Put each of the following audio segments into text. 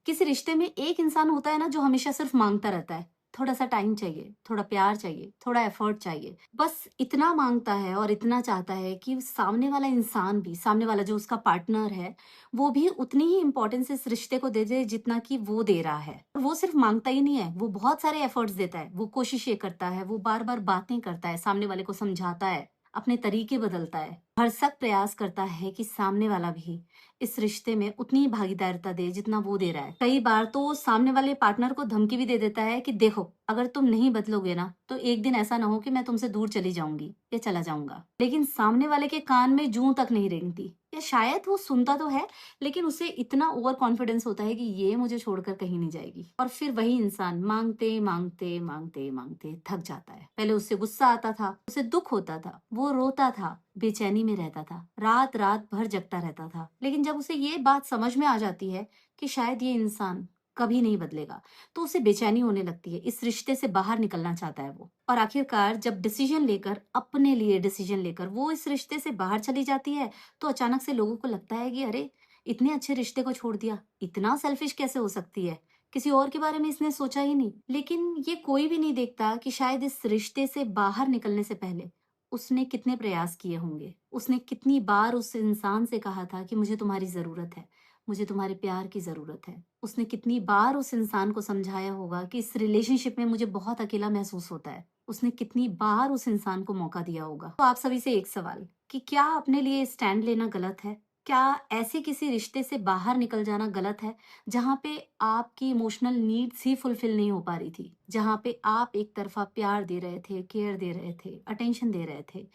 किसी रिश्ते में एक इंसान होता है ना जो हमेशा सिर्फ मांगता रहता है। थोड़ा सा टाइम चाहिए, थोड़ा प्यार चाहिए, थोड़ा एफर्ट चाहिए। बस इतना मांगता है और इतना चाहता है कि सामने वाला इंसान भी, सामने वाला जो उसका पार्टनर है, वो भी उतनी ही इम्पोर्टेंस इस रिश्ते को दे दे जितना कि वो दे रहा है। वो सिर्फ मांगता ही नहीं है, वो बहुत सारे एफर्ट्स देता है, वो कोशिशें करता है, वो बार-बार बातें करता है, सामने वाले को समझाता है, अपने तरीके बदलता है। भरसक प्रयास करता है कि सामने वाला भी इस रिश्ते में उतनी ही भागीदारिता दे जितना वो दे रहा है। कई बार तो वो सामने वाले पार्टनर को धमकी भी दे देता है कि देखो, अगर तुम नहीं बदलोगे ना तो एक दिन ऐसा ना हो कि मैं तुमसे दूर चली जाऊंगी या चला जाऊंगा। लेकिन सामने वाले के कान में जूं तक नहीं रेंगती, या शायद वो सुनता तो है लेकिन उसे इतना ओवर कॉन्फिडेंस होता है कि ये मुझे छोड़कर कहीं नहीं जाएगी। और फिर वही इंसान मांगते मांगते मांगते मांगते थक जाता है। पहले उससे गुस्सा आता था, उसे दुख होता था, वो रोता था, बेचैनी में रहता था, रात रात भर जगता रहता था। लेकिन जब उसे ये बात समझ में आ जाती है कि शायद ये इंसान कभी नहीं बदलेगा, तो उसे बेचैनी होने लगती है। इस रिश्ते से बाहर निकलना चाहता है वो। और आखिरकार जब डिसीजन लेकर, अपने लिए डिसीजन लेकर वो इस रिश्ते से बाहर चली जाती है, तो अचानक से लोगों को लगता है कि अरे, इतने अच्छे रिश्ते को छोड़ दिया, इतना सेल्फिश कैसे हो सकती है, किसी और के बारे में इसने सोचा ही नहीं। लेकिन ये कोई भी नहीं देखता कि शायद इस रिश्ते से बाहर निकलने से पहले उसने कितने प्रयास किए होंगे। उसने कितनी बार उस इंसान से कहा था कि मुझे तुम्हारी ज़रूरत है, मुझे तुम्हारे प्यार की ज़रूरत है। उसने कितनी बार उस इंसान को समझाया होगा कि इस रिलेशनशिप में मुझे बहुत अकेला महसूस होता है। उसने कितनी बार उस इंसान को मौका दिया होगा। तो आप सभी से एक सवाल, कि क्या अपने लिए स्टैंड लेना गलत है? क्या ऐसे किसी रिश्ते से बाहर निकल जाना गलत है, जहाँ पे आपकी इमोशनल नीड्स ही फुलफिल नहीं हो पा रही थी? जहाँ पे आप एक तरफ़ा प्यार दे रहे थे, केयर दे रहे थे, अटेंशन दे रहे थे,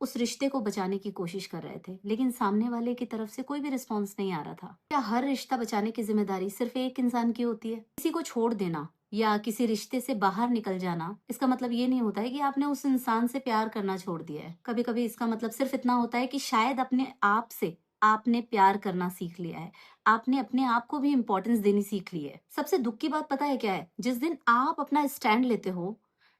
उस रिश्ते को बचाने की कोशिश कर रहे थे, लेकिन सामने वाले की तरफ से कोई भी रिस्पॉन्स नहीं आ रहा था। क्या हर रिश्ता बचाने की ज़िम्मेदारी सिर्फ़ एक इंसान की होती है? किसी को छोड़ देना या किसी रिश्ते से बाहर निकल जाना, इसका मतलब ये नहीं होता है कि आपने उस इंसान से प्यार करना छोड़ दिया है। कभी-कभी इसका मतलब सिर्फ़ इतना होता है कि शायद अपने आप से आपने प्यार करना सीख लिया है। आपने अपने आप को भी इम्पोर्टेंस देनी सीख ली है। सबसे दुःख की बात पता है क्या है? जिस दिन आप अपना स्टैंड लेते हो,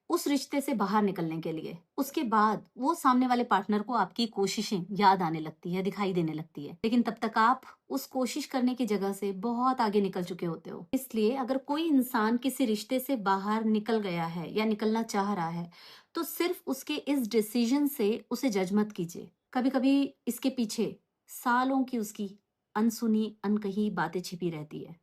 उस रिश्ते से बाहर निकलने के लिए, उसके बाद वो सामने वाले पार्टनर को आपकी कोशिशें याद आने लगती है, दिखाई देने लगती है। लेकिन तब तक आप उस कोशिश करने की जगह से बहुत आगे निकल चुके होते हो। इसलिए अगर कोई इंसान किसी रिश्ते से बाहर निकल गया है या निकलना चाह रहा है, तो सिर्फ उसके इस डिसीजन से उसे जज मत कीजिए। कभी-कभी इसके पीछे सालों की उसकी अनसुनी, अनकही बातें छिपी रहती है।